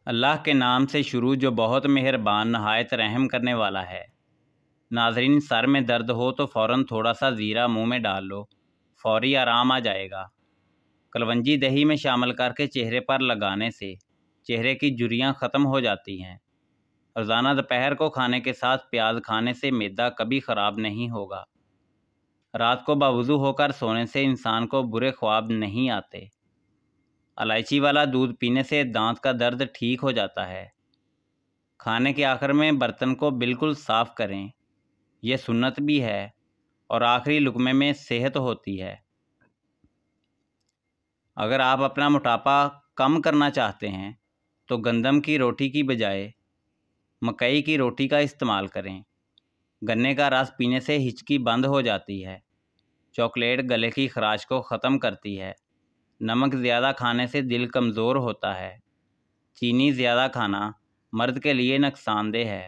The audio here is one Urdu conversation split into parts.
اللہ کے نام سے شروع جو بہت مہربان نہایت رحم کرنے والا ہے۔ ناظرین، سر میں درد ہو تو فوراً تھوڑا سا زیرہ منہ میں ڈال لو، فوری آرام آ جائے گا۔ کلونجی دہی میں شامل کر کے چہرے پر لگانے سے چہرے کی جھریاں ختم ہو جاتی ہیں۔ روزانہ دوپہر کو کھانے کے ساتھ پیاز کھانے سے معدہ کبھی خراب نہیں ہوگا۔ رات کو باوضو ہو کر سونے سے انسان کو برے خواب نہیں آتے۔ الائچی والا دودھ پینے سے دانت کا درد ٹھیک ہو جاتا ہے۔ کھانے کے آخر میں برتن کو بالکل صاف کریں، یہ سنت بھی ہے، اور آخری لقمے میں صحت ہوتی ہے۔ اگر آپ اپنا موٹاپا کم کرنا چاہتے ہیں تو گندم کی روٹی کی بجائے مکئی کی روٹی کا استعمال کریں۔ گنے کا رس پینے سے ہچکی بند ہو جاتی ہے۔ چاکلیٹ گلے کی خراش کو ختم کرتی ہے۔ نمک زیادہ کھانے سے دل کمزور ہوتا ہے۔ چینی زیادہ کھانا مرد کے لیے نقصان دہ ہے۔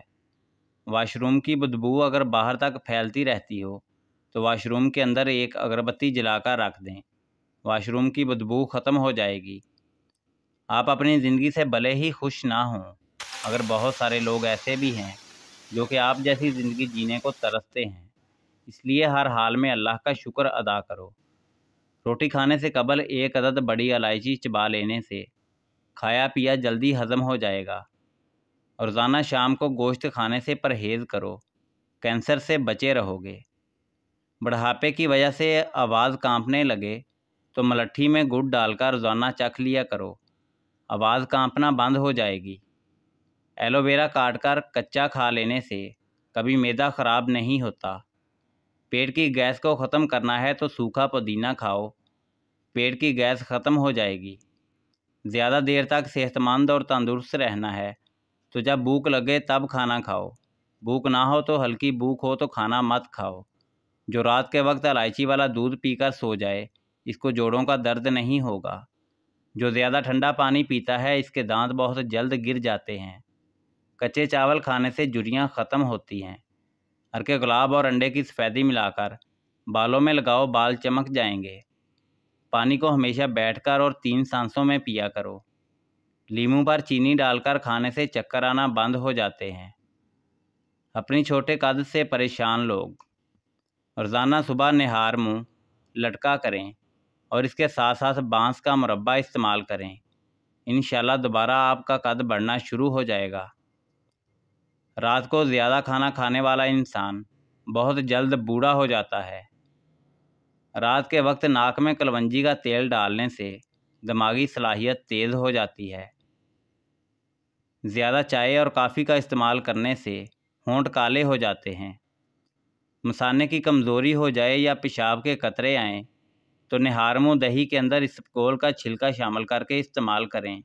واش روم کی بدبو اگر باہر تک پھیلتی رہتی ہو تو واش روم کے اندر ایک اگربتی جلا کر رکھ دیں، واش روم کی بدبو ختم ہو جائے گی۔ آپ اپنی زندگی سے بھلے ہی خوش نہ ہوں، اگر بہت سارے لوگ ایسے بھی ہیں جو کہ آپ جیسی زندگی جینے کو ترستے ہیں، اس لیے ہر حال میں اللہ کا شکر ادا کرو۔ روٹی کھانے سے قبل ایک عدد بڑی الائچی چبا لینے سے کھایا پیا جلدی ہضم ہو جائے گا۔ روزانہ شام کو گوشت کھانے سے پرہیز کرو، کینسر سے بچے رہو گے۔ بڑھاپے کی وجہ سے آواز کانپنے لگے تو ملٹھی میں گڑ ڈال کر روزانہ چکھ لیا کرو، آواز کانپنا بند ہو جائے گی۔ ایلو ویرا کاٹ کر کچا کھا لینے سے کبھی معدہ خراب نہیں ہوتا۔ پیٹ کی گیس کو ختم کرنا ہے تو سوکھا پودینہ کھاؤ، پیٹ کی گیس ختم ہو جائے گی۔ زیادہ دیر تک صحت مند اور تندرست رہنا ہے تو جب بھوک لگے تب کھانا کھاؤ، بھوک نہ ہو تو ہلکی بھوک ہو تو کھانا مت کھاؤ۔ جو رات کے وقت الائچی والا دودھ پی کر سو جائے، اس کو جوڑوں کا درد نہیں ہوگا۔ جو زیادہ ٹھنڈا پانی پیتا ہے، اس کے دانت بہت جلد گر جاتے ہیں۔ کچے چاول کھانے سے جھریاں ختم ہوتی ہیں۔ ہلکے گلاب اور انڈے کی سفیدی ملا کر بالوں میں لگاؤ، بال چمک جائیں گے۔ پانی کو ہمیشہ بیٹھ کر اور 3 سانسوں میں پیا کرو۔ لیموں پر چینی ڈال کر کھانے سے چکر آنا بند ہو جاتے ہیں۔ اپنی چھوٹے قد سے پریشان لوگ روزانہ صبح نہار منہ لٹکا کریں اور اس کے ساتھ ساتھ بانس کا مربع استعمال کریں۔ انشاءاللہ دوبارہ آپ کا قد بڑھنا شروع ہو جائے گا۔ رات کو زیادہ کھانا کھانے والا انسان بہت جلد بوڑھا ہو جاتا ہے۔ رات کے وقت ناک میں کلونجی کا تیل ڈالنے سے دماغی صلاحیت تیز ہو جاتی ہے۔ زیادہ چائے اور کافی کا استعمال کرنے سے ہونٹ کالے ہو جاتے ہیں۔ مثانے کی کمزوری ہو جائے یا پیشاب کے قطرے آئیں تو نہار منہ دہی کے اندر اسپغول کا چھلکا شامل کر کے استعمال کریں۔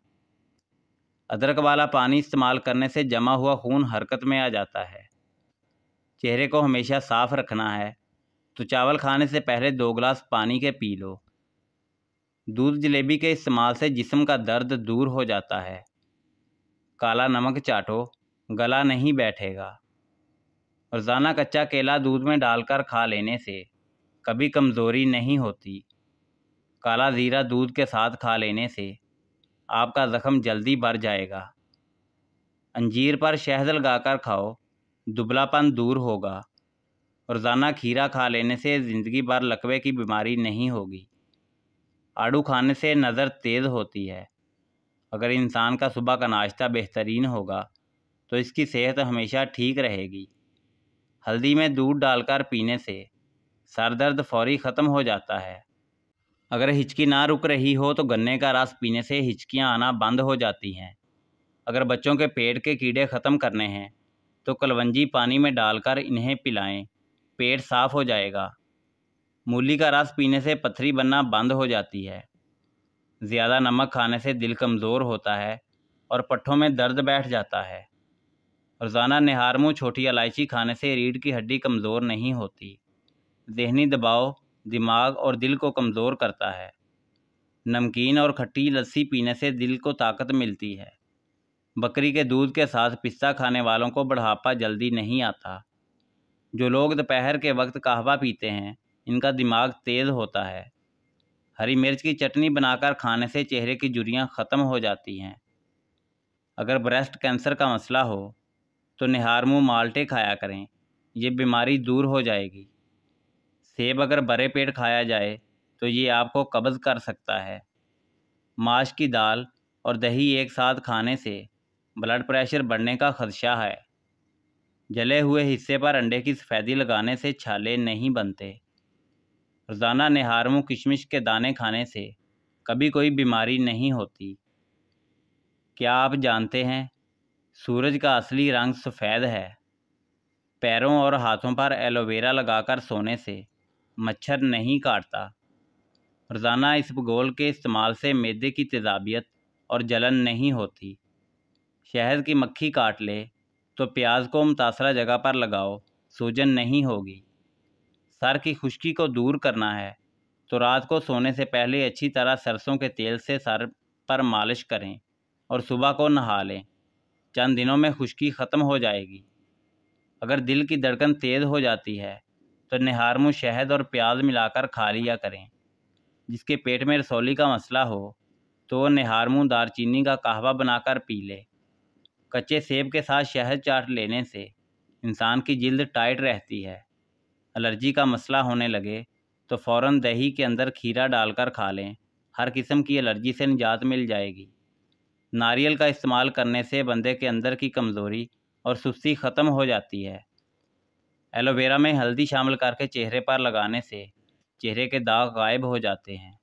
ادرک والا پانی استعمال کرنے سے جمع ہوا خون حرکت میں آ جاتا ہے۔ چہرے کو ہمیشہ صاف رکھنا ہے تو چاول کھانے سے پہلے 2 گلاس پانی کے پی لو۔ دودھ جلیبی کے استعمال سے جسم کا درد دور ہو جاتا ہے۔ کالا نمک چاٹو، گلا نہیں بیٹھے گا۔ روزانہ کچا کیلا دودھ میں ڈال کر کھا لینے سے کبھی کمزوری نہیں ہوتی۔ کالا زیرہ دودھ کے ساتھ کھا لینے سے آپ کا زخم جلدی بھر جائے گا۔ انجیر پر شہد لگا کر کھاؤ، دبلا پن دور ہوگا۔ روزانہ کھیرا کھا لینے سے زندگی بھر لکوے کی بیماری نہیں ہوگی۔ آڑو کھانے سے نظر تیز ہوتی ہے۔ اگر انسان کا صبح کا ناشتہ بہترین ہوگا تو اس کی صحت ہمیشہ ٹھیک رہے گی۔ ہلدی میں دودھ ڈال کر پینے سے سر درد فوری ختم ہو جاتا ہے۔ اگر ہچکی نہ رک رہی ہو تو گنے کا رس پینے سے ہچکیاں آنا بند ہو جاتی ہیں۔ اگر بچوں کے پیٹ کے کیڑے ختم کرنے ہیں تو کلونجی پانی میں ڈال کر انہیں پلائیں، پیٹ صاف ہو جائے گا۔ مولی کا رس پینے سے پتھری بننا بند ہو جاتی ہے۔ زیادہ نمک کھانے سے دل کمزور ہوتا ہے اور پٹھوں میں درد بیٹھ جاتا ہے۔ روزانہ نہار منہ چھوٹی الائچی کھانے سے ریڑھ کی ہڈی کمزور نہیں ہوتی۔ ذہنی دباؤ دماغ اور دل کو کمزور کرتا ہے۔ نمکین اور کھٹی لسی پینے سے دل کو طاقت ملتی ہے۔ بکری کے دودھ کے ساتھ پستہ کھانے والوں کو بڑھاپا جلدی نہیں آتا۔ جو لوگ دوپہر کے وقت قہوہ پیتے ہیں، ان کا دماغ تیز ہوتا ہے۔ ہری مرچ کی چٹنی بنا کر کھانے سے چہرے کی جھریاں ختم ہو جاتی ہیں۔ اگر بریسٹ کینسر کا مسئلہ ہو تو نہار منہ مالٹے کھایا کریں، یہ بیماری دور ہو جائے گی۔ سیب اگر برے پیٹ کھایا جائے تو یہ آپ کو قبض کر سکتا ہے۔ ماش کی دال اور دہی ایک ساتھ کھانے سے بلڈ پریشر بڑھنے کا خدشہ ہے۔ جلے ہوئے حصے پر انڈے کی سفیدی لگانے سے چھالے نہیں بنتے۔ روزانہ نہار منہ کشمش کے دانے کھانے سے کبھی کوئی بیماری نہیں ہوتی۔ کیا آپ جانتے ہیں سورج کا اصلی رنگ سفید ہے؟ پیروں اور ہاتھوں پر ایلو ویرا لگا کر سونے سے مچھر نہیں کاٹتا۔ روزانہ اسبگول کے استعمال سے معدے کی تیزابیت اور جلن نہیں ہوتی۔ شہد کی مکھی کاٹ لے تو پیاز کو متاثرہ جگہ پر لگاؤ، سوجن نہیں ہوگی۔ سر کی خشکی کو دور کرنا ہے تو رات کو سونے سے پہلے اچھی طرح سرسوں کے تیل سے سر پر مالش کریں اور صبح کو نہا لیں، چند دنوں میں خشکی ختم ہو جائے گی۔ اگر دل کی دھڑکن تیز ہو جاتی ہے تو نہار منہ شہد اور پیاز ملا کر کھا لیا کریں۔ جس کے پیٹ میں رسولی کا مسئلہ ہو تو وہ نہار منہ دار چینی کا قہوہ بنا کر پی لے۔ کچے سیب کے ساتھ شہد چاٹ لینے سے انسان کی جلد ٹائٹ رہتی ہے۔ الرجی کا مسئلہ ہونے لگے تو فوراً دہی کے اندر کھیرا ڈال کر کھا لیں، ہر قسم کی الرجی سے نجات مل جائے گی۔ ناریل کا استعمال کرنے سے بندے کے اندر کی کمزوری اور سستی ختم ہو جاتی ہے۔ ایلو ویرا میں ہلدی شامل کر کے چہرے پر لگانے سے چہرے کے داغ غائب ہو جاتے ہیں۔